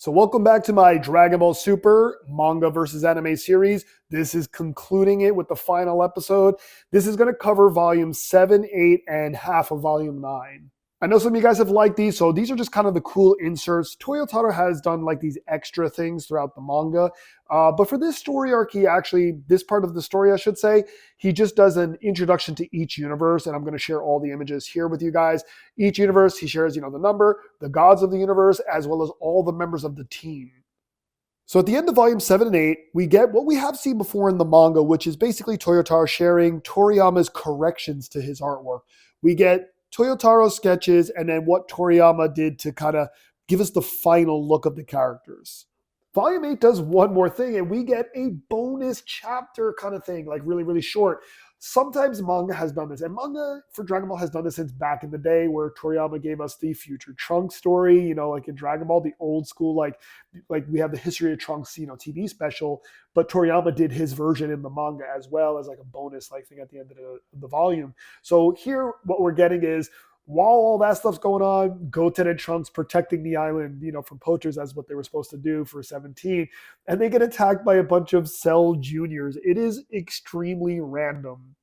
So welcome back to my Dragon Ball Super manga versus anime series. This is concluding it with the final episode. This is going to cover volume 7, 8, and half of volume 9. I know some of you guys have liked these, so these are just kind of the cool inserts. Toyotaro has done like these extra things throughout the manga. But for this story arc, this part of the story, I should say, he just does an introduction to each universe, and I'm going to share all the images here with you guys. Each universe, he shares, the number, the gods of the universe, as well as all the members of the team. So at the end of volume 7 and 8, we get what we have seen before in the manga, which is basically Toyotaro sharing Toriyama's corrections to his artwork. We get Toyotaro's sketches and then what Toriyama did to kind of give us the final look of the characters. Volume 8 does one more thing, and we get a bonus chapter kind of thing, like really, really short. Sometimes manga has done this, and manga for Dragon Ball has done this since back in the day, where Toriyama gave us the Future Trunks story, like in Dragon Ball, the old school, like we have the History of Trunks, TV special, but Toriyama did his version in the manga as well as like a bonus like thing at the end of the volume. So here, what we're getting is, while all that stuff's going on, Goten and Trunks protecting the island, from poachers, as what they were supposed to do for 17, and they get attacked by a bunch of Cell Juniors. It is extremely random.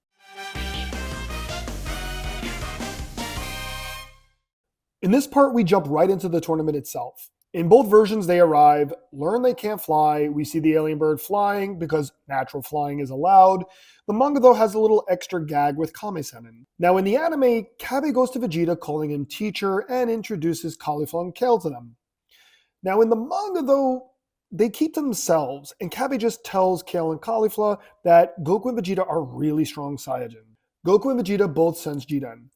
In this part, we jump right into the tournament itself. In both versions, they arrive, learn they can't fly. We see the alien bird flying because natural flying is allowed. The manga, though, has a little extra gag with Kame-senin. Now, in the anime, Kabe goes to Vegeta calling him teacher and introduces Caulifla and Kale to them. Now, in the manga, though, they keep to themselves, and Kabe just tells Kale and Caulifla that Goku and Vegeta are really strong Saiyajin. Goku and Vegeta both sense Jiren.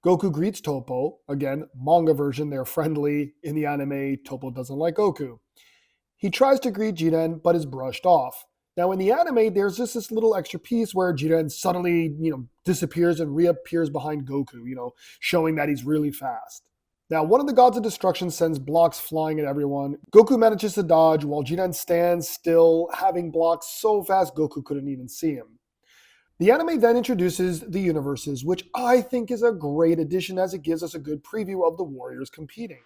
Goku greets Toppo. Again, manga version, they're friendly. In the anime, Toppo doesn't like Goku. He tries to greet Jiren, but is brushed off. Now, in the anime, there's just this little extra piece where Jiren suddenly, disappears and reappears behind Goku, showing that he's really fast. Now, one of the gods of destruction sends blocks flying at everyone. Goku manages to dodge while Jiren stands still, having blocks so fast Goku couldn't even see him. The anime then introduces the universes, which I think is a great addition as it gives us a good preview of the warriors competing.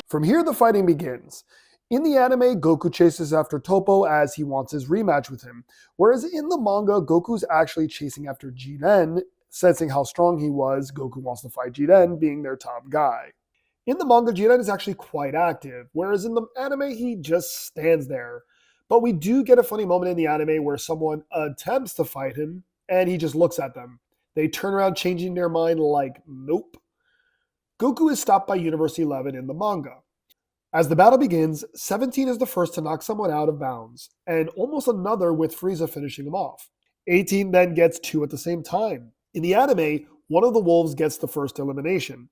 From here, the fighting begins. In the anime, Goku chases after Toppo as he wants his rematch with him, whereas in the manga, Goku's actually chasing after Jiren, sensing how strong he was. Goku wants to fight Jiren, being their top guy. In the manga, Jiren is actually quite active, whereas in the anime, he just stands there. But we do get a funny moment in the anime where someone attempts to fight him, and he just looks at them. They turn around, changing their mind like, nope. Goku is stopped by Universe 11 in the manga. As the battle begins, 17 is the first to knock someone out of bounds, and almost another with Frieza finishing him off. 18 then gets 2 at the same time. In the anime, one of the wolves gets the first elimination.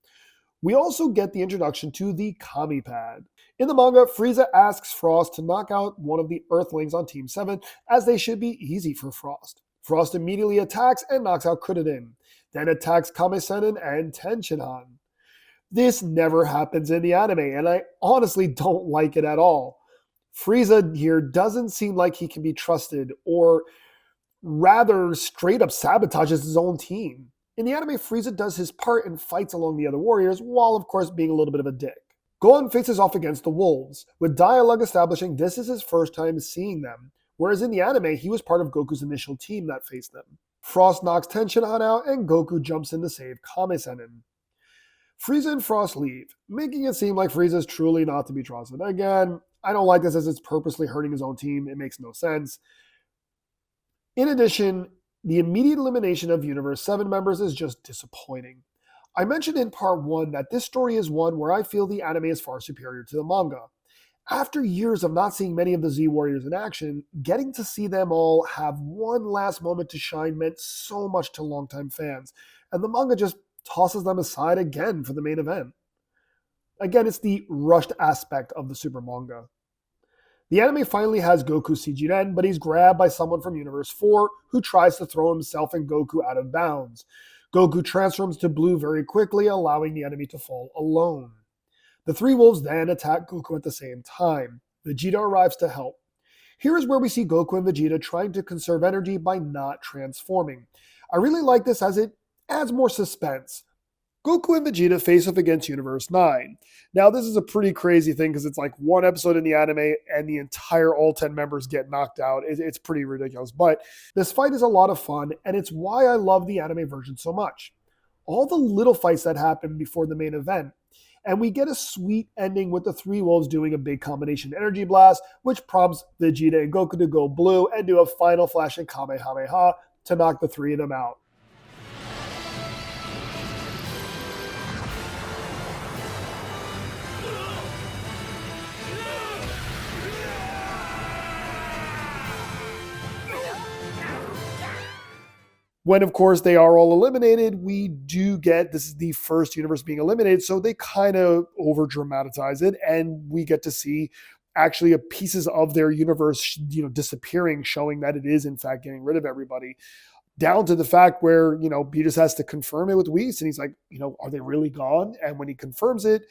We also get the introduction to the Kami Pad. In the manga, Frieza asks Frost to knock out one of the Earthlings on Team 7, as they should be easy for Frost. Frost immediately attacks and knocks out Krillin, then attacks Kame-senin and Tenshinhan. This never happens in the anime, and I honestly don't like it at all. Frieza here doesn't seem like he can be trusted, or rather straight up sabotages his own team. In the anime, Frieza does his part and fights along the other warriors, while of course being a little bit of a dick. Gohan faces off against the wolves, with dialogue establishing this is his first time seeing them, whereas in the anime, he was part of Goku's initial team that faced them. Frost knocks Tenshinhan out, and Goku jumps in to save Kame-senin. Frieza and Frost leave, making it seem like Frieza is truly not to be trusted. Again, I don't like this as it's purposely hurting his own team. It makes no sense. In addition, the immediate elimination of Universe 7 members is just disappointing. I mentioned in part 1 that this story is one where I feel the anime is far superior to the manga. After years of not seeing many of the Z Warriors in action, getting to see them all have one last moment to shine meant so much to longtime fans, and the manga just tosses them aside again for the main event. Again, it's the rushed aspect of the Super manga. The anime finally has Goku see Jiren, but he's grabbed by someone from Universe 4 who tries to throw himself and Goku out of bounds. Goku transforms to blue very quickly, allowing the enemy to fall alone. The three wolves then attack Goku at the same time. Vegeta arrives to help. Here is where we see Goku and Vegeta trying to conserve energy by not transforming. I really like this as it adds more suspense. Goku and Vegeta face off against Universe 9. Now, this is a pretty crazy thing because it's like one episode in the anime and the entire all 10 members get knocked out. It's pretty ridiculous. But this fight is a lot of fun, and it's why I love the anime version so much. All the little fights that happen before the main event. And we get a sweet ending with the three wolves doing a big combination energy blast, which prompts Vegeta and Goku to go blue and do a final flashing Kamehameha to knock the three of them out. When, of course, they are all eliminated, we do get, this is the first universe being eliminated, so they kind of over dramatize it, and we get to see actually pieces of their universe, disappearing, showing that it is in fact getting rid of everybody. Down to the fact where, Beerus has to confirm it with Whis, and he's like, are they really gone? And when he confirms it,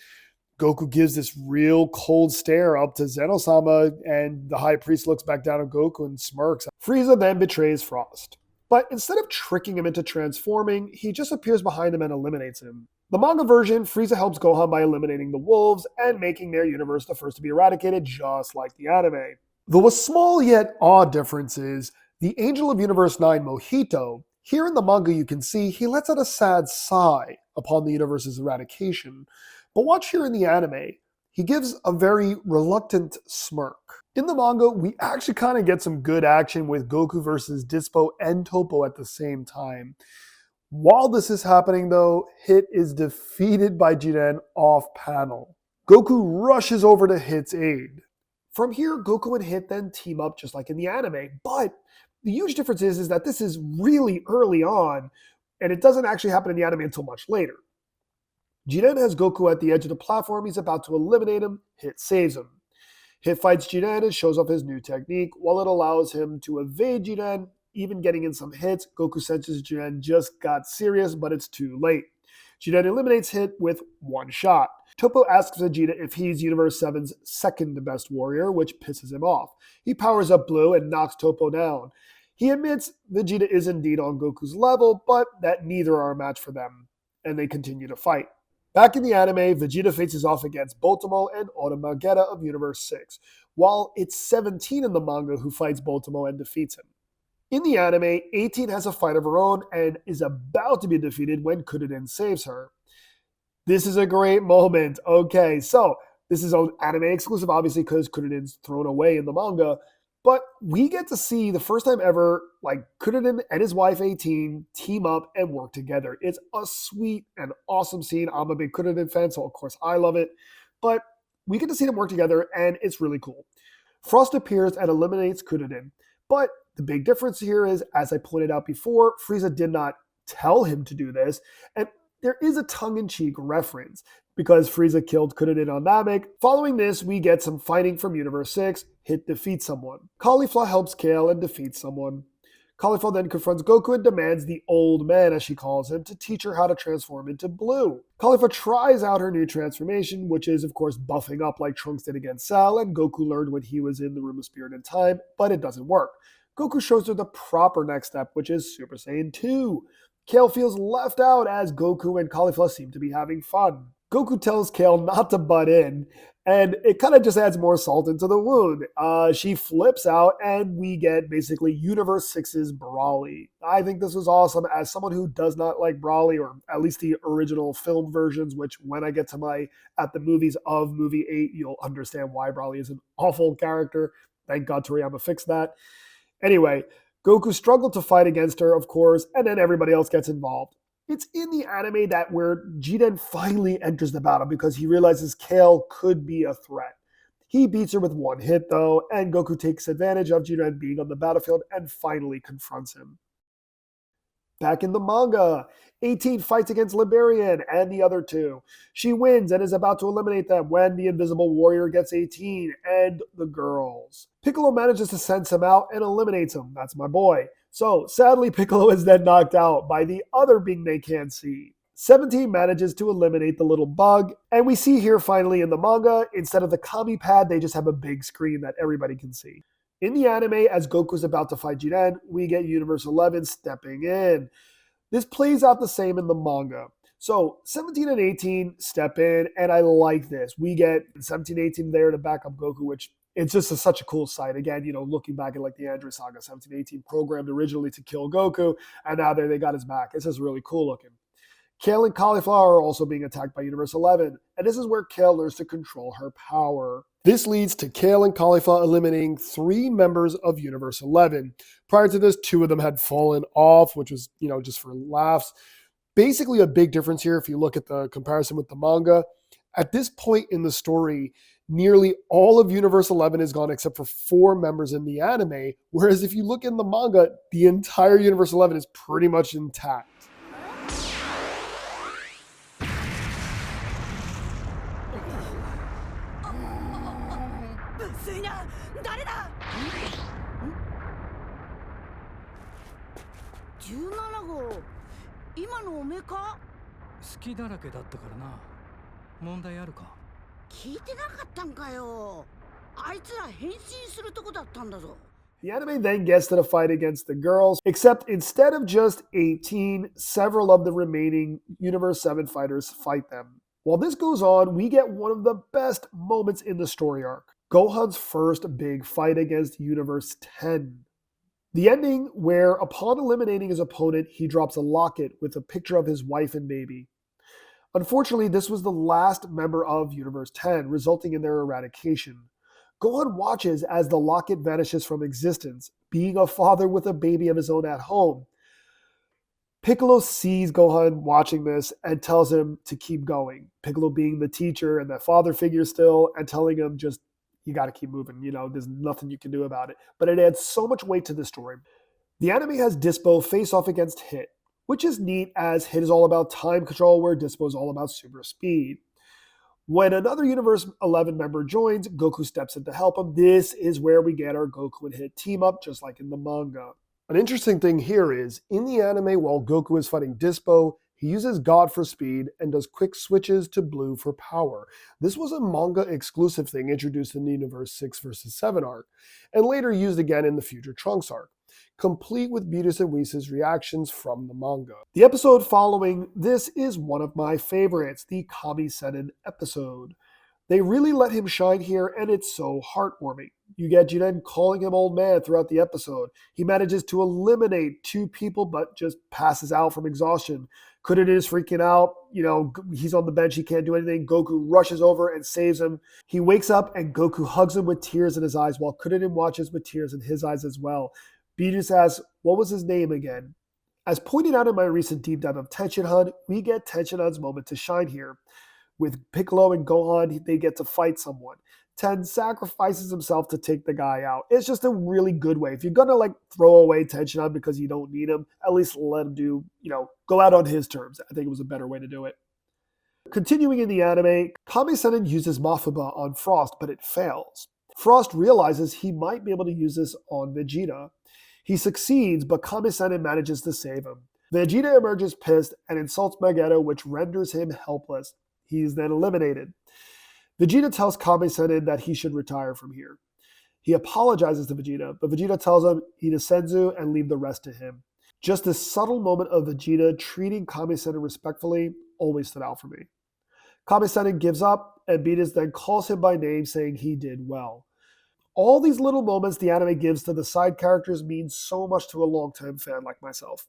Goku gives this real cold stare up to Zeno-sama, and the High Priest looks back down at Goku and smirks. Frieza then betrays Frost. But instead of tricking him into transforming, he just appears behind him and eliminates him. The manga version, Frieza helps Gohan by eliminating the wolves and making their universe the first to be eradicated, just like the anime. Though a small yet odd difference is, the Angel of Universe 9, Mojito, here in the manga you can see he lets out a sad sigh upon the universe's eradication. But watch here in the anime, he gives a very reluctant smirk. In the manga, we actually kind of get some good action with Goku versus Dispo and Toppo at the same time. While this is happening though, Hit is defeated by Jiren off panel. Goku rushes over to Hit's aid. From here, Goku and Hit then team up just like in the anime, but the huge difference is that this is really early on, and it doesn't actually happen in the anime until much later. Jiren has Goku at the edge of the platform. He's about to eliminate him. Hit saves him. Hit fights Jiren and shows off his new technique. While it allows him to evade Jiren, even getting in some hits, Goku senses Jiren just got serious, but it's too late. Jiren eliminates Hit with one shot. Toppo asks Vegeta if he's Universe 7's second best warrior, which pisses him off. He powers up Blue and knocks Toppo down. He admits Vegeta is indeed on Goku's level, but that neither are a match for them, and they continue to fight. Back in the anime, Vegeta faces off against Boltamo and Automagetta of Universe 6, while it's 17 in the manga who fights Boltamo and defeats him. In the anime, 18 has a fight of her own and is about to be defeated when Kuririn saves her. This is a great moment. Okay, so this is an anime exclusive, obviously, because Kuririn's thrown away in the manga. But we get to see the first time ever, Kuririn and his wife 18 team up and work together. It's a sweet and awesome scene. I'm a big Kuririn fan, so of course I love it. But we get to see them work together, and it's really cool. Frost appears and eliminates Kuririn. But the big difference here is, as I pointed out before, Frieza did not tell him to do this, and there is a tongue-in-cheek reference because Frieza killed Kuririn on Namek. Following this, we get some fighting from Universe 6. Hit defeats someone. Caulifla helps Kale and defeats someone. Caulifla then confronts Goku and demands the old man, as she calls him, to teach her how to transform into blue. Caulifla tries out her new transformation, which is, of course, buffing up like Trunks did against Cell, and Goku learned when he was in the Room of Spirit and Time, but it doesn't work. Goku shows her the proper next step, which is Super Saiyan 2. Kale feels left out as Goku and Caulifla seem to be having fun. Goku tells Kale not to butt in, and it kind of just adds more salt into the wound. She flips out, and we get basically Universe 6's Brawly. I think this was awesome. As someone who does not like Brawly, or at least the original film versions, which when I get to my At the Movies of Movie 8, you'll understand why Brawly is an awful character. Thank God Toriyama fixed that. Anyway, Goku struggled to fight against her, of course, and then everybody else gets involved. It's in the anime that where Jiren finally enters the battle because he realizes Kale could be a threat. He beats her with one hit, though, and Goku takes advantage of Jiren being on the battlefield and finally confronts him. Back in the manga, 18 fights against Liberian and the other two. She wins and is about to eliminate them when the Invisible Warrior gets 18 and the girls. Piccolo manages to sense him out and eliminates him. That's my boy. So, sadly, Piccolo is then knocked out by the other being they can't see. 17 manages to eliminate the little bug, and we see here finally in the manga, instead of the Kami pad, they just have a big screen that everybody can see. In the anime, as Goku's about to fight Jiren, we get Universal 11 stepping in. This plays out the same in the manga. So 17 and 18 step in, and I like this. We get 17 and 18 there to back up Goku, which it's just such a cool sight. Again, looking back at like the Android Saga, 17 and 18 programmed originally to kill Goku, and now they got his back. It's just really cool looking. Kale and Cauliflower are also being attacked by Universe 11, and this is where Kale learns to control her power. This leads to Kale and Cauliflower eliminating 3 members of Universe 11. Prior to this, 2 of them had fallen off, which was, just for laughs. Basically, a big difference here if you look at the comparison with the manga. At this point in the story, nearly all of Universe 11 is gone except for 4 members in the anime, whereas if you look in the manga, the entire Universe 11 is pretty much intact. The anime then gets to the fight against the girls, except instead of just 18, several of the remaining Universe 7 fighters fight them. While this goes on, we get one of the best moments in the story arc, Gohan's first big fight against Universe 10. The ending where, upon eliminating his opponent, he drops a locket with a picture of his wife and baby. Unfortunately, this was the last member of Universe 10, resulting in their eradication. Gohan watches as the locket vanishes from existence, being a father with a baby of his own at home. Piccolo sees Gohan watching this and tells him to keep going. Piccolo being the teacher and the father figure still, and telling him just, you got to keep moving. There's nothing you can do about it. But it adds so much weight to the story. The anime has Dispo face off against Hit, which is neat as Hit is all about time control, where Dispo is all about super speed. When another Universe 11 member joins, Goku steps in to help him. This is where we get our Goku and Hit team up, just like in the manga. An interesting thing here is, in the anime, while Goku is fighting Dispo, he uses God for speed and does quick switches to blue for power. This was a manga exclusive thing introduced in the Universe 6 vs. 7 arc, and later used again in the Future Trunks arc, complete with Beerus and Whis' reactions from the manga. The episode following this is one of my favorites, the Kami Senin episode. They really let him shine here, and it's so heartwarming. You get Jiren calling him old man throughout the episode. He manages to eliminate 2 people, but just passes out from exhaustion. Kuririn is freaking out. He's on the bench. He can't do anything. Goku rushes over and saves him. He wakes up, and Goku hugs him with tears in his eyes, while Kuririn watches with tears in his eyes as well. Beerus asks, what was his name again? As pointed out in my recent deep dive of Tenshinhan, we get Tenshinhan's moment to shine here. With Piccolo and Gohan, they get to fight someone. Ten sacrifices himself to take the guy out. It's just a really good way. If you're gonna throw away Tenshinhan because you don't need him, at least let him do, go out on his terms. I think it was a better way to do it. Continuing in the anime, Kami Senin uses Mafuba on Frost, but it fails. Frost realizes he might be able to use this on Vegeta. He succeeds, but Kami Senin manages to save him. Vegeta emerges pissed and insults Magneto, which renders him helpless. He is then eliminated. Vegeta tells Kami Senin that he should retire from here. He apologizes to Vegeta, but Vegeta tells him eat a senzu and leave the rest to him. Just this subtle moment of Vegeta treating Kami Senin respectfully always stood out for me. Kami Senin gives up, and Beerus then calls him by name, saying he did well. All these little moments the anime gives to the side characters mean so much to a longtime fan like myself.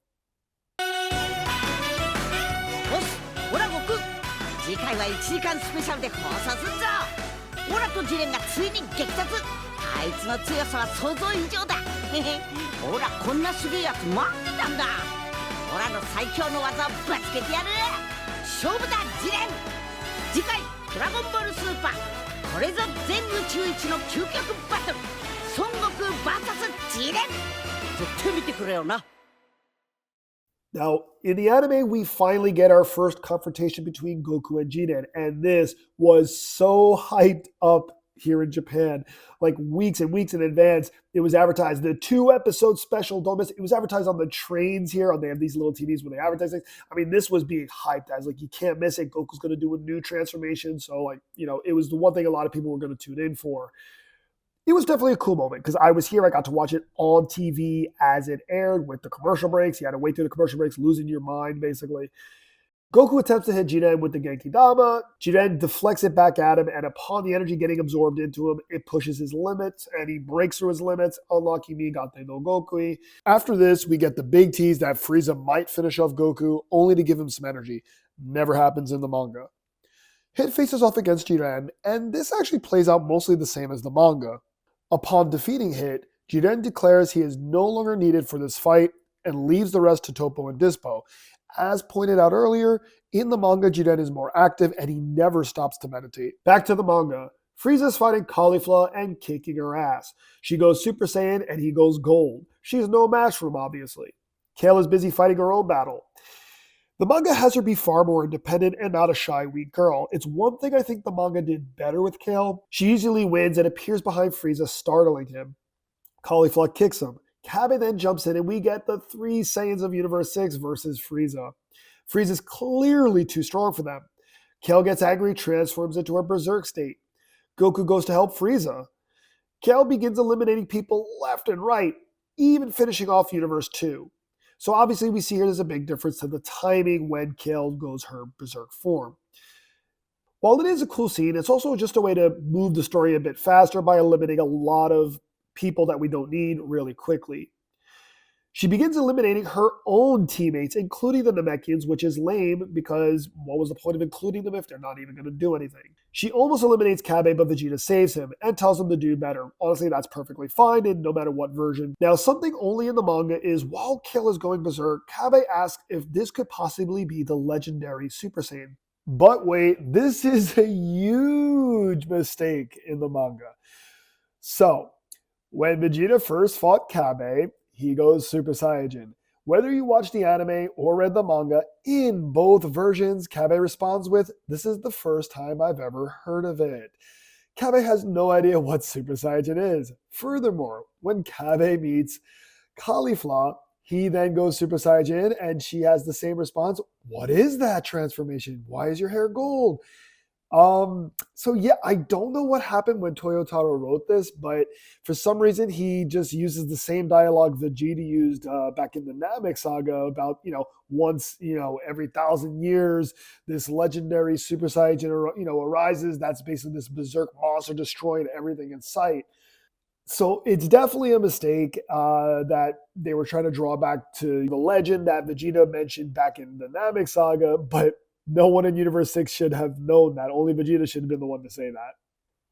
次回は1時間スペシャルで放送するぞ。オラとジレンがついに激突。あいつの強さは想像以上だ。オラこんなすげえやつ待ってたんだ。オラの最強の技をぶつけてやる。勝負だジレン。次回ドラゴンボールスーパー。これぞ全宇宙一の究極バトル。孫悟空 VS ジレン。絶対見てくれよな。Now, in the anime, we finally get our first confrontation between Goku and Jiren, and this was so hyped up here in Japan. Like weeks and weeks in advance, it was advertised. The 2 episode special, don't miss it. It was advertised on the trains here. They have these little TVs where they advertise things. I mean, this was being hyped as like, you can't miss it. Goku's going to do a new transformation. So, like, it was the one thing a lot of people were going to tune in for. It was definitely a cool moment because I was here. I got to watch it on TV as it aired with the commercial breaks. You had to wait through the commercial breaks, losing your mind, basically. Goku attempts to hit Jiren with the Genki Dama. Jiren deflects it back at him, and upon the energy getting absorbed into him, it pushes his limits, and he breaks through his limits, unlocking Migate no Gokui. After this, we get the big tease that Frieza might finish off Goku, only to give him some energy. Never happens in the manga. Hit faces off against Jiren, and this actually plays out mostly the same as the manga. Upon defeating Hit, Jiren declares he is no longer needed for this fight and leaves the rest to Toppo and Dispo. As pointed out earlier, in the manga, Jiren is more active and he never stops to meditate. Back to the manga. Frieza's fighting Caulifla and kicking her ass. She goes Super Saiyan and he goes Gold. She's no match for him, obviously. Kale is busy fighting her own battle. The manga has her be far more independent and not a shy, weak girl. It's one thing I think the manga did better with Kale. She easily wins and appears behind Frieza, startling him. Caulifla kicks him. Kabe then jumps in and we get the 3 Saiyans of Universe 6 versus Frieza. Frieza's clearly too strong for them. Kale gets angry, transforms into her berserk state. Goku goes to help Frieza. Kale begins eliminating people left and right, even finishing off Universe 2. So obviously we see here there's a big difference to the timing when Kale goes her berserk form. While it is a cool scene, it's also just a way to move the story a bit faster by eliminating a lot of people that we don't need really quickly. She begins eliminating her own teammates, including the Namekians, which is lame because what was the point of including them if they're not even going to do anything? She almost eliminates Kabe, but Vegeta saves him and tells him to do better. Honestly, that's perfectly fine in no matter what version. Now, something only in the manga is while Kale is going berserk, Kabe asks if this could possibly be the legendary Super Saiyan. But wait, this is a huge mistake in the manga. So, when Vegeta first fought Kabe, he goes Super Saiyan. Whether you watch the anime or read the manga, in both versions, Kabe responds with, "This is the first time I've ever heard of it." Kabe has no idea what Super Saiyan is. Furthermore, when Kabe meets Caulifla, he then goes Super Saiyan and she has the same response. "What is that transformation? Why is your hair gold?" So yeah, I don't know what happened when Toyotaro wrote this, but for some reason he just uses the same dialogue Vegeta used back in the Namek saga about, once, every 1,000 years, this legendary Super Saiyan, arises. That's basically this berserk monster destroying everything in sight. So it's definitely a mistake that they were trying to draw back to the legend that Vegeta mentioned back in the Namek saga, but no one in Universe 6 should have known that. Only Vegeta should have been the one to say that.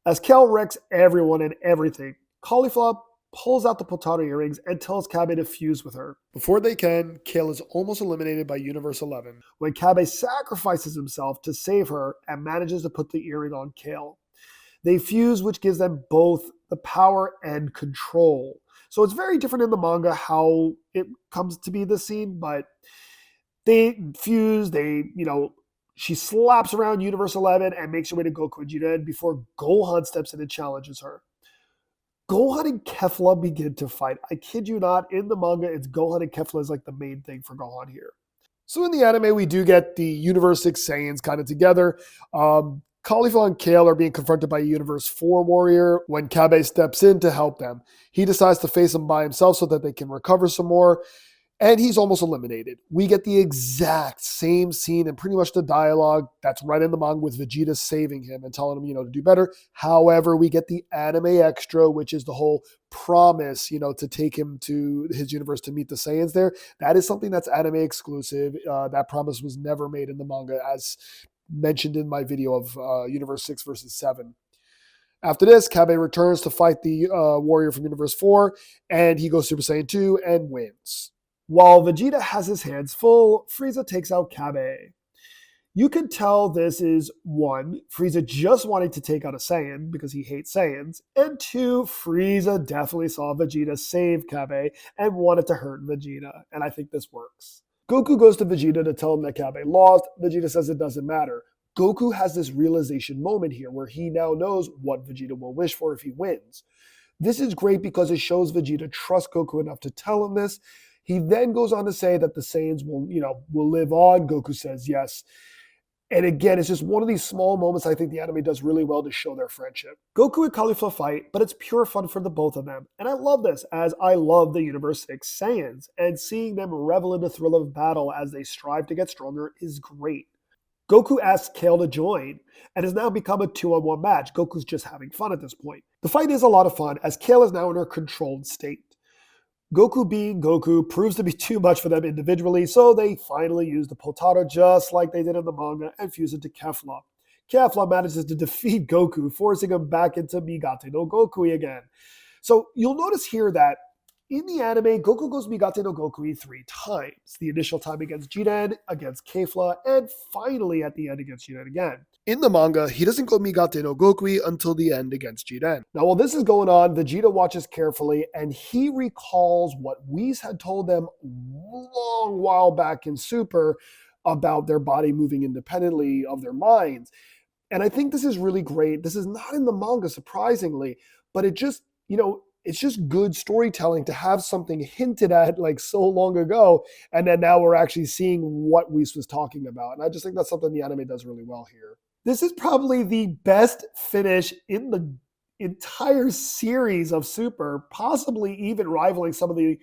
As Kel wrecks everyone and everything, Caulifla pulls out the Potara earrings and tells Kabe to fuse with her. Before they can, Kale is almost eliminated by Universe 11, when Kabe sacrifices himself to save her and manages to put the earring on Kale. They fuse, which gives them both the power and control. So it's very different in the manga how it comes to be this scene, but they fuse, she slaps around Universe 11 and makes her way to Goku and Jiren before Gohan steps in and challenges her. Gohan and Kefla begin to fight. I kid you not, in the manga, it's Gohan and Kefla is like the main thing for Gohan here. So in the anime, we do get the Universe 6 Saiyans kind of together. Caulifla and Kale are being confronted by a Universe 4 warrior when Kabe steps in to help them. He decides to face him by himself so that they can recover some more. And he's almost eliminated. We get the exact same scene and pretty much the dialogue that's right in the manga with Vegeta saving him and telling him, to do better. However, we get the anime extra, which is the whole promise, to take him to his universe to meet the Saiyans there. That is something that's anime exclusive. That promise was never made in the manga, as mentioned in my video of Universe 6 versus 7. After this, Kabe returns to fight the warrior from Universe 4, and he goes Super Saiyan 2 and wins. While Vegeta has his hands full, Frieza takes out Kabe. You can tell this is 1, Frieza just wanting to take out a Saiyan because he hates Saiyans, and 2, Frieza definitely saw Vegeta save Kabe and wanted to hurt Vegeta, and I think this works. Goku goes to Vegeta to tell him that Kabe lost. Vegeta says it doesn't matter. Goku has this realization moment here where he now knows what Vegeta will wish for if he wins. This is great because it shows Vegeta trusts Goku enough to tell him this. He then goes on to say that the Saiyans will live on. Goku says yes. And again, it's just one of these small moments I think the anime does really well to show their friendship. Goku and Caulifla fight, but it's pure fun for the both of them. And I love this, as I love the Universe 6 Saiyans, and seeing them revel in the thrill of battle as they strive to get stronger is great. Goku asks Kale to join, and has now become a 2-on-1 match. Goku's just having fun at this point. The fight is a lot of fun, as Kale is now in her controlled state. Goku being Goku proves to be too much for them individually, so they finally use the Potara just like they did in the manga and fuse it to Kefla. Kefla manages to defeat Goku, forcing him back into Migate no Gokui again. So you'll notice here that in the anime, Goku goes Migate no Gokui 3 times. The initial time against Jiren, against Kefla, and finally at the end against Jiren again. In the manga, he doesn't go Migate no Gokui until the end against Jiren. Now while this is going on, Vegeta watches carefully and he recalls what Whis had told them a long while back in Super about their body moving independently of their minds. And I think this is really great. This is not in the manga, surprisingly, but it just, it's just good storytelling to have something hinted at like so long ago, and then now we're actually seeing what Whis was talking about. And I just think that's something the anime does really well here. This is probably the best finish in the entire series of Super, possibly even rivaling some of the,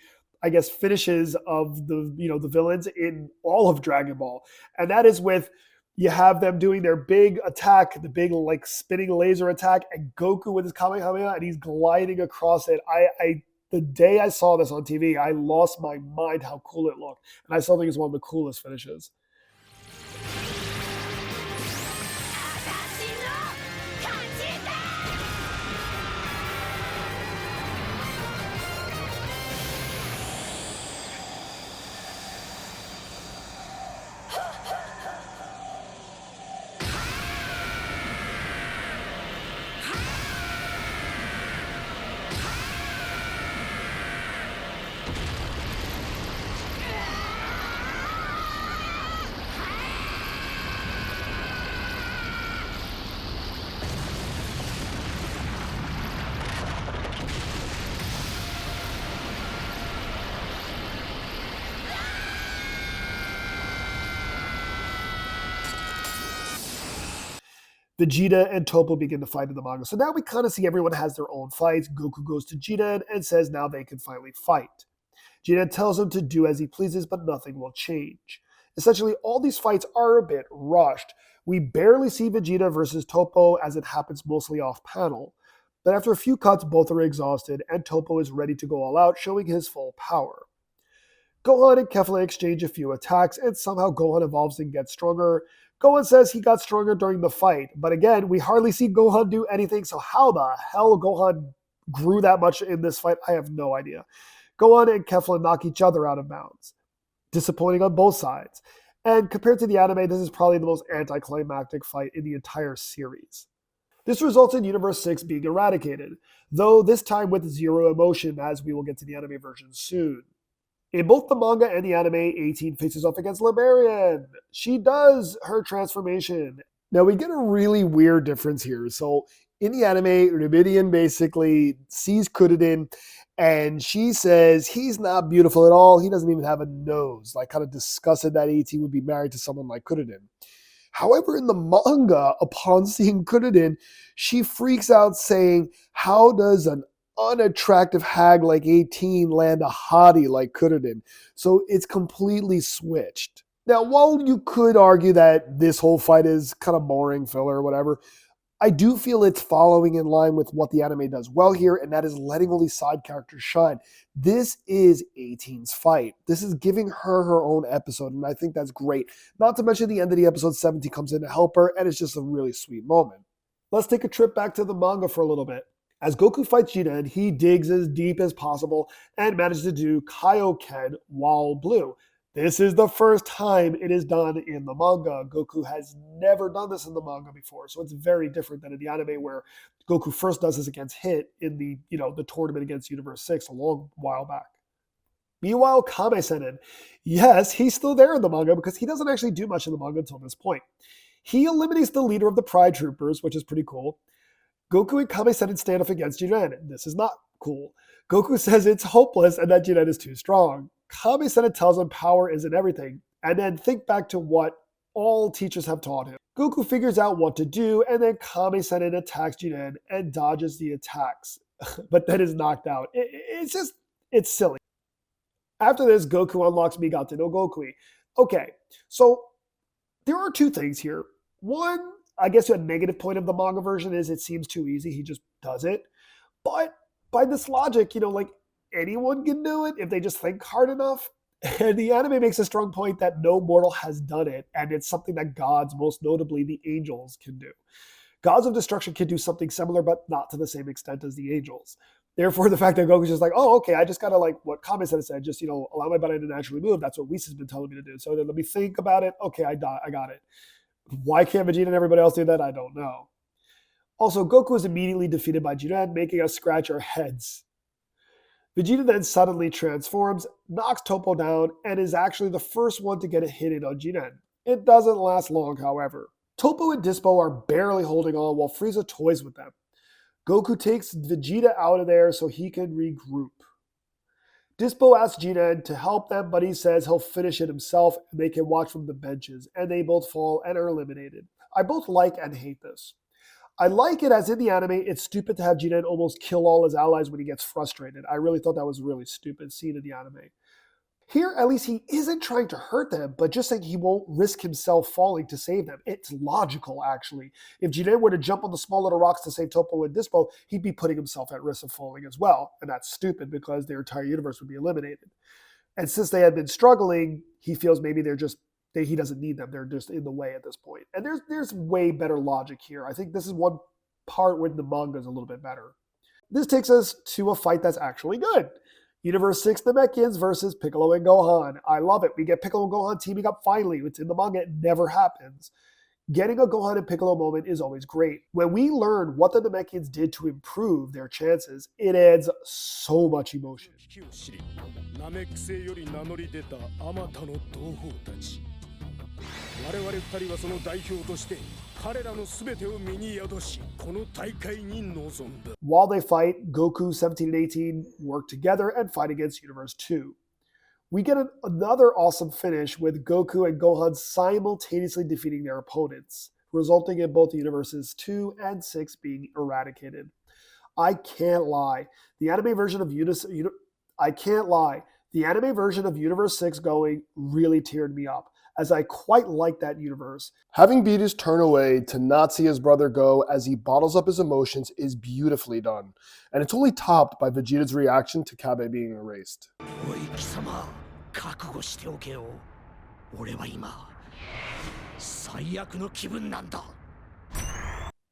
finishes of the villains in all of Dragon Ball. And that is with, you have them doing their big attack, the big like spinning laser attack, and Goku with his Kamehameha, and he's gliding across it. The day I saw this on TV, I lost my mind how cool it looked. And I still think it's one of the coolest finishes. Vegeta and Toppo begin to fight in the manga. So now we kind of see everyone has their own fights. Goku goes to Jiren and says now they can finally fight. Jiren tells him to do as he pleases, but nothing will change. Essentially, all these fights are a bit rushed. We barely see Vegeta versus Toppo, as it happens mostly off panel. But after a few cuts, both are exhausted, and Toppo is ready to go all out, showing his full power. Gohan and Kefla exchange a few attacks, and somehow Gohan evolves and gets stronger. Gohan says he got stronger during the fight, but again, we hardly see Gohan do anything, so how the hell Gohan grew that much in this fight, I have no idea. Gohan and Kefla knock each other out of bounds. Disappointing on both sides. And compared to the anime, this is probably the most anticlimactic fight in the entire series. This results in Universe 6 being eradicated, though this time with zero emotion, as we will get to the anime version soon. In both the manga and the anime, 18 faces off against Liberian. She does her transformation. Now we get a really weird difference here. So in the anime, Liberian basically sees Kuririn and she says he's not beautiful at all. He doesn't even have a nose. Like kind of disgusted that 18 would be married to someone like Kuririn. However, in the manga, upon seeing Kuririn, she freaks out saying, how does an unattractive hag like 18 land a hottie like Kuririn? So it's completely switched. Now, while you could argue that this whole fight is kind of boring filler or whatever, I do feel it's following in line with what the anime does well here, and that is letting all these side characters shine. This is 18's fight. This is giving her her own episode, and I think that's great. Not to mention the end of the episode, 17 comes in to help her, and it's just a really sweet moment. Let's take a trip back to the manga for a little bit. As Goku fights Jiren, he digs as deep as possible and manages to do Kaioken while blue. This is the first time it is done in the manga. Goku has never done this in the manga before, so it's very different than in the anime where Goku first does this against Hit in the tournament against Universe 6 a long while back. Meanwhile, Kame Sennin, yes, he's still there in the manga because he doesn't actually do much in the manga until this point. He eliminates the leader of the Pride Troopers, which is pretty cool. Goku and Kame Sennin stand up against Jiren. This is not cool. Goku says it's hopeless and that Jiren is too strong. Kame Sennin tells him power isn't everything, and then think back to what all teachers have taught him. Goku figures out what to do, and then Kame Sennin attacks Jiren and dodges the attacks, but then is knocked out. It's silly. After this, Goku unlocks Migate no Gokui. Okay, so there are two things here. One, I guess a negative point of the manga version is it seems too easy. He just does it. But by this logic, like anyone can do it if they just think hard enough. And the anime makes a strong point that no mortal has done it, and it's something that gods, most notably the angels, can do. Gods of destruction can do something similar, but not to the same extent as the angels. Therefore, the fact that Goku's just like, oh, okay, I just gotta, like what Kame said, just, allow my body to naturally move. That's what Whis has been telling me to do. So then let me think about it. Okay, I got it. Why can't Vegeta and everybody else do that? I don't know. Also, Goku is immediately defeated by Jiren, making us scratch our heads. Vegeta then suddenly transforms, knocks Toppo down, and is actually the first one to get a hit in on Jiren. It doesn't last long, however. Toppo and Dispo are barely holding on while Frieza toys with them. Goku takes Vegeta out of there so he can regroup. Dispo asks Jiren to help them, but he says he'll finish it himself and they can watch from the benches, and they both fall and are eliminated. I both like and hate this. I like it as in the anime, it's stupid to have Jiren almost kill all his allies when he gets frustrated. I really thought that was a really stupid scene in the anime. Here, at least he isn't trying to hurt them, but just saying he won't risk himself falling to save them. It's logical, actually. If Jiren were to jump on the small little rocks to save Toppo and Dispo, he'd be putting himself at risk of falling as well. And that's stupid because their entire universe would be eliminated. And since they had been struggling, he feels maybe he doesn't need them. They're just in the way at this point. And there's way better logic here. I think this is one part where the manga is a little bit better. This takes us to a fight that's actually good. Universe 6 Namekians versus Piccolo and Gohan. I love it. We get Piccolo and Gohan teaming up finally. It's in the manga. It never happens. Getting a Gohan and Piccolo moment is always great. When we learn what the Namekians did to improve their chances, it adds so much emotion. While they fight, Goku, 17 and 18 work together and fight against Universe 2. We get another awesome finish with Goku and Gohan simultaneously defeating their opponents, resulting in both Universes 2 and 6 being eradicated. I can't lie. The anime version of Universe 6 going really teared me up, as I quite like that universe. Having Beerus turn away to not see his brother go as he bottles up his emotions is beautifully done, and it's only topped by Vegeta's reaction to Kabe being erased.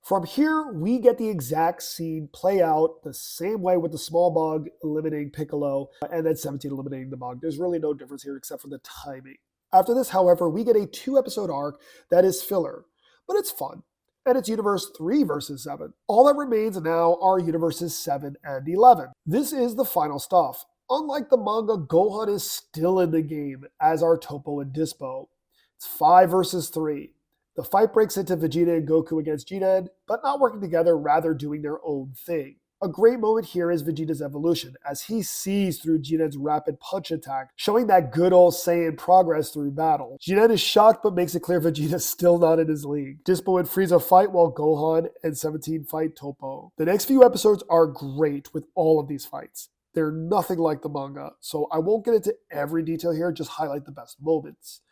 From here, we get the exact scene play out the same way with the small bug eliminating Piccolo and then 17 eliminating the bug. There's really no difference here except for the timing. After this, however, we get a 2-episode arc that is filler, but it's fun, and it's Universe 3 versus 7. All that remains now are Universes 7 and 11. This is the final stuff. Unlike the manga, Gohan is still in the game, as are Toppo and Dispo. It's 5 versus 3. The fight breaks into Vegeta and Goku against Jiren, but not working together, rather doing their own thing. A great moment here is Vegeta's evolution, as he sees through Jiren's rapid punch attack, showing that good old Saiyan progress through battle. Jiren is shocked but makes it clear Vegeta's still not in his league. Dispo and Frieza fight while Gohan and 17 fight Toppo. The next few episodes are great with all of these fights. They're nothing like the manga, so I won't get into every detail here, just highlight the best moments.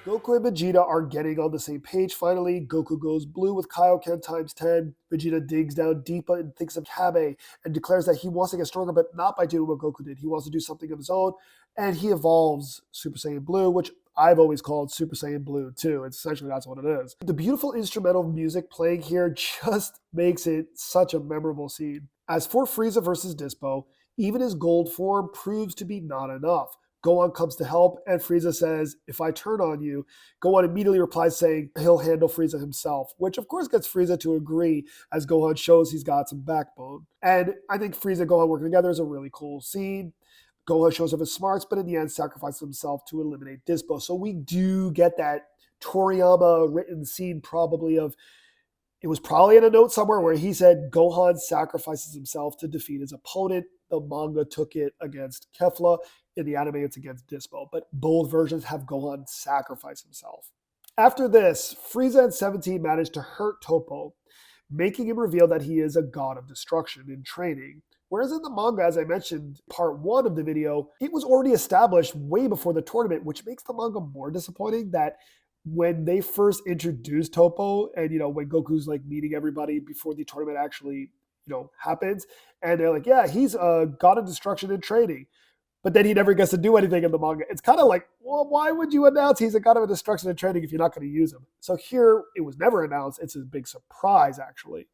Goku and Vegeta are getting on the same page finally. Goku goes blue with Kaioken times 10. Vegeta digs down deeper and thinks of Kabe and declares that he wants to get stronger, but not by doing what Goku did. He wants to do something of his own, and he evolves Super Saiyan Blue, which I've always called Super Saiyan Blue too. It's essentially that's what it is. The beautiful instrumental music playing here just makes it such a memorable scene. As for Frieza versus Dispo, even his gold form proves to be not enough. Gohan comes to help, and Frieza says, "If I turn on you," Gohan immediately replies saying he'll handle Frieza himself, which of course gets Frieza to agree as Gohan shows he's got some backbone. And I think Frieza and Gohan working together is a really cool scene. Gohan shows off his smarts, but in the end sacrifices himself to eliminate Dispo. So we do get that Toriyama written scene probably of, it was probably in a note somewhere where he said Gohan sacrifices himself to defeat his opponent. The manga took it against Kefla. In the anime, it's against Dispo. But both versions have Gohan sacrifice himself. After this, Frieza and 17 manage to hurt Toppo, making him reveal that he is a god of destruction in training. Whereas in the manga, as I mentioned, part 1 of the video, it was already established way before the tournament, which makes the manga more disappointing that when they first introduced Toppo and, when Goku's like meeting everybody before the tournament actually, happens, and they're like, yeah, he's a god of destruction in training, but then he never gets to do anything in the manga. It's kind of like, well, why would you announce he's a god of destruction in training if you're not going to use him? So here, it was never announced. It's a big surprise, actually.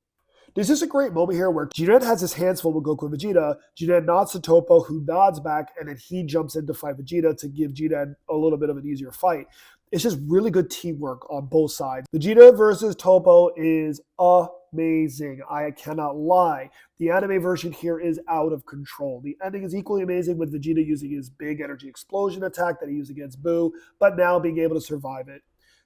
There's just a great moment here where Jiren has his hands full with Goku and Vegeta. Jiren nods to Toppo, who nods back, and then he jumps in to fight Vegeta to give Jiren a little bit of an easier fight. It's just really good teamwork on both sides. Vegeta versus Toppo is amazing. I cannot lie. The anime version here is out of control. The ending is equally amazing with Vegeta using his big energy explosion attack that he used against Buu, but now being able to survive it.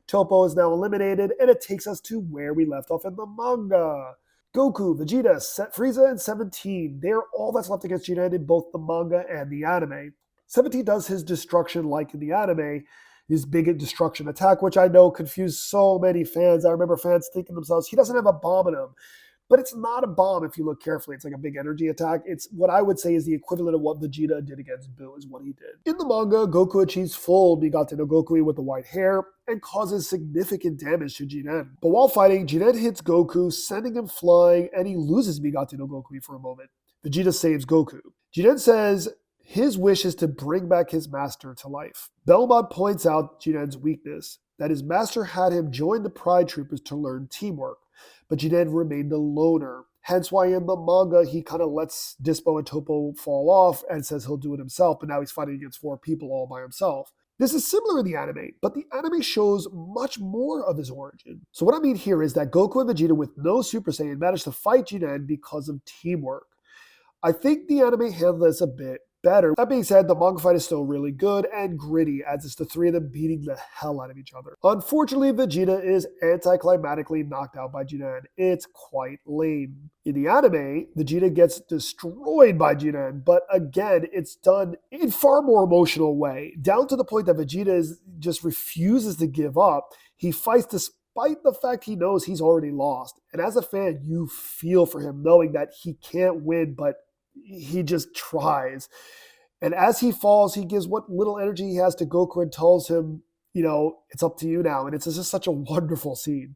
Toppo is now eliminated, and it takes us to where we left off in the manga. Goku, Vegeta, Frieza, and 17. They're all that's left against Jiren in both the manga and the anime. 17 does his destruction like in the anime, his big destruction attack, which I know confused so many fans. I remember fans thinking to themselves, he doesn't have a bomb in him. But it's not a bomb if you look carefully. It's like a big energy attack. It's what I would say is the equivalent of what Vegeta did against Buu, is what he did. In the manga, Goku achieves full Migate no Gokui with the white hair and causes significant damage to Jiren. But while fighting, Jiren hits Goku, sending him flying, and he loses Migate no Gokui for a moment. Vegeta saves Goku. Jiren says his wish is to bring back his master to life. Belmont points out Jiren's weakness, that his master had him join the Pride Troopers to learn teamwork. But Jiren remained a loner. Hence why in the manga, he kind of lets Dispo and Toppo fall off and says he'll do it himself, but now he's fighting against 4 people all by himself. This is similar in the anime, but the anime shows much more of his origin. So what I mean here is that Goku and Vegeta with no Super Saiyan managed to fight Jiren because of teamwork. I think the anime handled this a bit better. That being said, the manga fight is still really good and gritty, as it's the 3 of them beating the hell out of each other. Unfortunately, Vegeta is anticlimactically knocked out by Jiren. It's quite lame. In the anime, Vegeta gets destroyed by Jiren, but again, it's done in far more emotional way, down to the point that Vegeta just refuses to give up. He fights despite the fact he knows he's already lost. And as a fan, you feel for him, knowing that he can't win, but he just tries. And as he falls, he gives what little energy he has to Goku and tells him, it's up to you now. And it's just such a wonderful scene.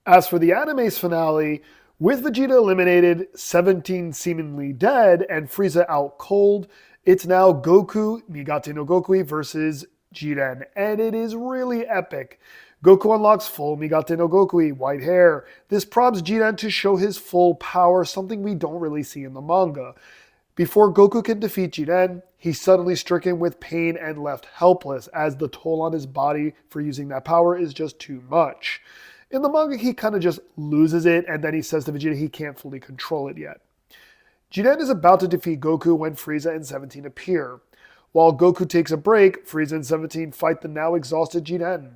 As for the anime's finale, with Vegeta eliminated, 17 seemingly dead, and Frieza out cold, it's now Goku, Migate no Gokui versus Jiren. And it is really epic. Goku unlocks full Migate no Gokui, white hair. This prompts Jiren to show his full power, something we don't really see in the manga. Before Goku can defeat Jiren, he's suddenly stricken with pain and left helpless, as the toll on his body for using that power is just too much. In the manga, he kind of just loses it, and then he says to Vegeta he can't fully control it yet. Jiren is about to defeat Goku when Frieza and 17 appear. While Goku takes a break, Frieza and 17 fight the now exhausted Jiren.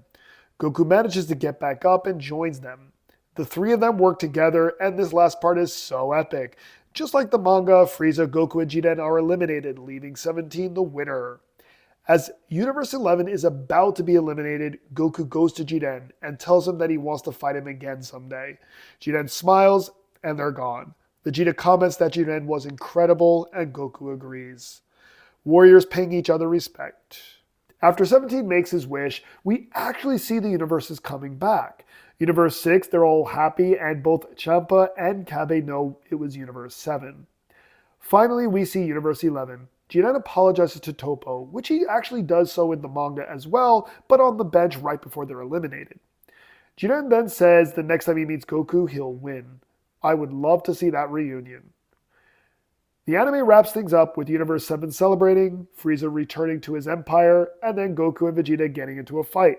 Goku manages to get back up and joins them. The 3 of them work together, and this last part is so epic. Just like the manga, Frieza, Goku, and Jiren are eliminated, leaving 17 the winner. As Universe 11 is about to be eliminated, Goku goes to Jiren and tells him that he wants to fight him again someday. Jiren smiles, and they're gone. Vegeta comments that Jiren was incredible, and Goku agrees. Warriors paying each other respect. After 17 makes his wish, we actually see the universes coming back. Universe 6, they're all happy, and both Champa and Kabe know it was Universe 7. Finally, we see Universe 11. Jiren apologizes to Toppo, which he actually does so in the manga as well, but on the bench right before they're eliminated. Jiren then says the next time he meets Goku, he'll win. I would love to see that reunion. The anime wraps things up with Universe 7 celebrating, Frieza returning to his empire, and then Goku and Vegeta getting into a fight.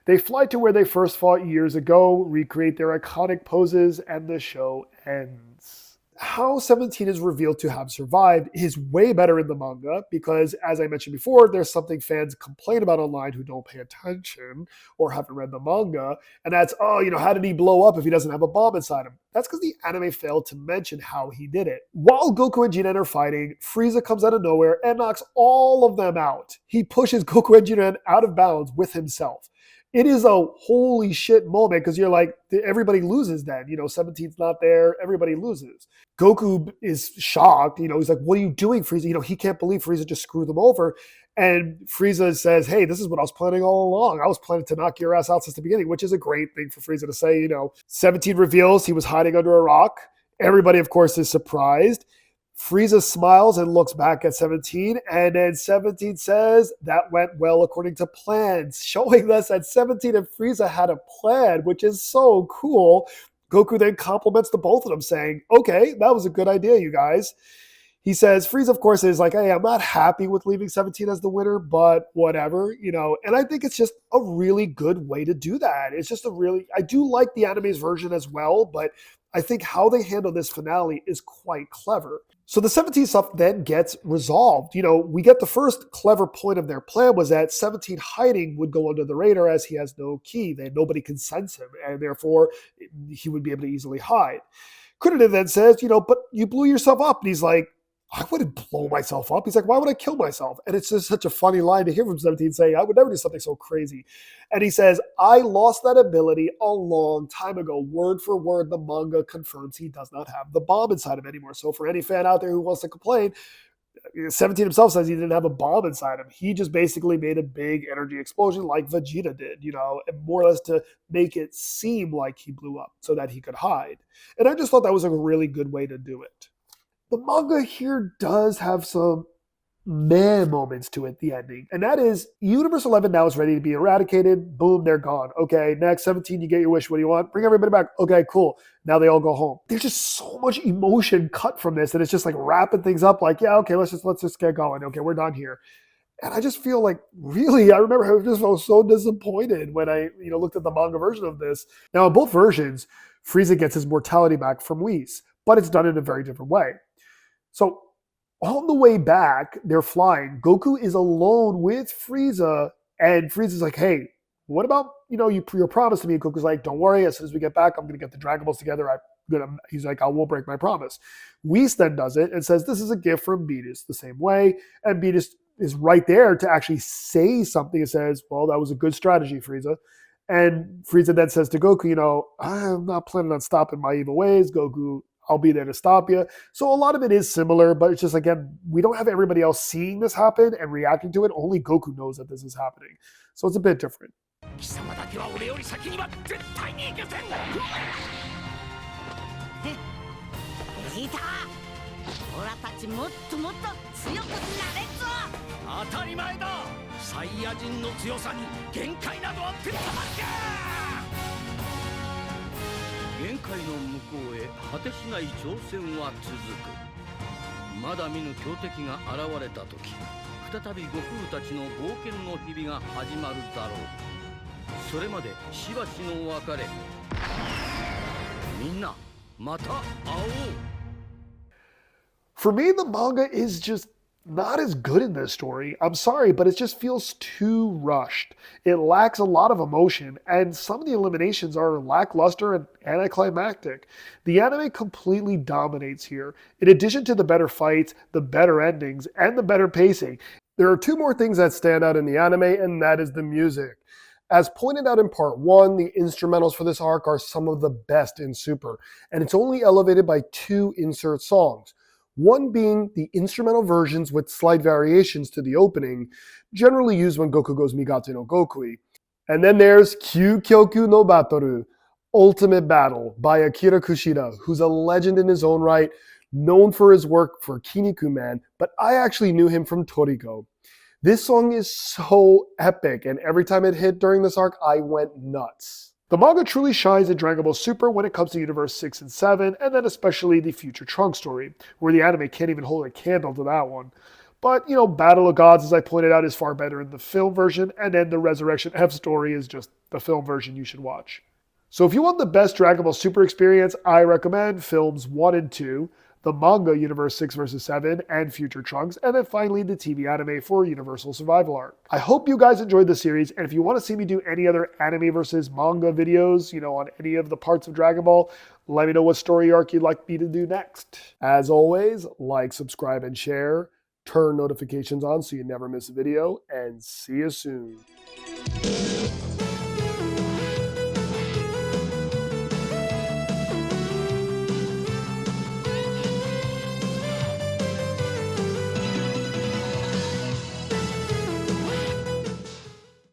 They fly to where they first fought years ago, recreate their iconic poses, and the show ends. How 17 is revealed to have survived is way better in the manga because, as I mentioned before, there's something fans complain about online who don't pay attention or haven't read the manga, and that's, how did he blow up if he doesn't have a bomb inside him? That's because the anime failed to mention how he did it. While Goku and Jiren are fighting, Frieza comes out of nowhere and knocks all of them out. He pushes Goku and Jiren out of bounds with himself. It is a holy shit moment because you're like, everybody loses then. 17's not there, everybody loses. Goku is shocked. He's like, what are you doing, Frieza? He can't believe Frieza just screwed them over. And Frieza says, hey, this is what I was planning all along. I was planning to knock your ass out since the beginning, which is a great thing for Frieza to say. 17 reveals he was hiding under a rock. Everybody, of course, is surprised. Frieza smiles and looks back at 17, and then 17 says that went well according to plans, showing us that 17 and Frieza had a plan, which is so cool. Goku then compliments the both of them, saying, okay, that was a good idea, you guys. He says, Frieza, of course, is like, hey, I'm not happy with leaving 17 as the winner, but whatever, And I think it's just a really good way to do that. It's just I do like the anime's version as well, but I think how they handle this finale is quite clever. So the 17 stuff then gets resolved. We get the first clever point of their plan was that 17 hiding would go under the radar as he has no key. Nobody can sense him, and therefore he would be able to easily hide. Krillin then says, but you blew yourself up. And he's like, I wouldn't blow myself up. He's like, why would I kill myself? And it's just such a funny line to hear from 17 saying, I would never do something so crazy. And he says, I lost that ability a long time ago. Word for word, the manga confirms he does not have the bomb inside him anymore. So for any fan out there who wants to complain, 17 himself says he didn't have a bomb inside him. He just basically made a big energy explosion like Vegeta did, and more or less to make it seem like he blew up so that he could hide. And I just thought that was a really good way to do it. The manga here does have some meh moments to it, the ending. And that is, Universe 11 now is ready to be eradicated. Boom, they're gone. Okay, next, 17, you get your wish. What do you want? Bring everybody back. Okay, cool. Now they all go home. There's just so much emotion cut from this, and it's just like wrapping things up like, yeah, okay, let's just get going. Okay, we're done here. And I just feel like, really, I remember I just felt so disappointed when I looked at the manga version of this. Now, in both versions, Frieza gets his mortality back from Whis, but it's done in a very different way. So on the way back, they're flying. Goku is alone with Frieza, and Frieza's like, hey, what about, your promise to me? And Goku's like, don't worry, as soon as we get back, I'm going to get the Dragon Balls together. He's like, I won't break my promise. Whis then does it and says, this is a gift from Beerus the same way. And Beerus is right there to actually say something and says, well, that was a good strategy, Frieza. And Frieza then says to Goku, I'm not planning on stopping my evil ways. Goku, I'll be there to stop you. So a lot of it is similar, but it's just, again, we don't have everybody else seeing this happen and reacting to it. Only Goku knows that this is happening. So it's a bit different. For me, the manga is just not as good in this story. I'm sorry, but it just feels too rushed. It lacks a lot of emotion, and some of the eliminations are lackluster and anticlimactic. The anime completely dominates here. In addition to the better fights, the better endings, and the better pacing, there are two more things that stand out in the anime, and that is the music. As pointed out in part 1, the instrumentals for this arc are some of the best in Super, and it's only elevated by 2 insert songs. One being the instrumental versions with slight variations to the opening, generally used when Goku goes Migate no Gokui. And then there's Kyukyoku no Batoru, Ultimate Battle by Akira Kushida, who's a legend in his own right. known for his work for Kinnikuman, but I actually knew him from Toriko. This song is so epic, and every time it hit during this arc, I went nuts. The manga truly shines in Dragon Ball Super when it comes to Universe 6 and 7, and then especially the Future Trunks story, where the anime can't even hold a candle to that one. But, Battle of Gods, as I pointed out, is far better in the film version, and then the Resurrection F story is just the film version you should watch. So if you want the best Dragon Ball Super experience, I recommend films 1 and 2, the manga Universe 6 vs. 7, and Future Trunks, and then finally the TV anime for Universal Survival Arc. I hope you guys enjoyed the series, and if you want to see me do any other anime versus manga videos, on any of the parts of Dragon Ball, let me know what story arc you'd like me to do next. As always, like, subscribe, and share. Turn notifications on so you never miss a video, and see you soon.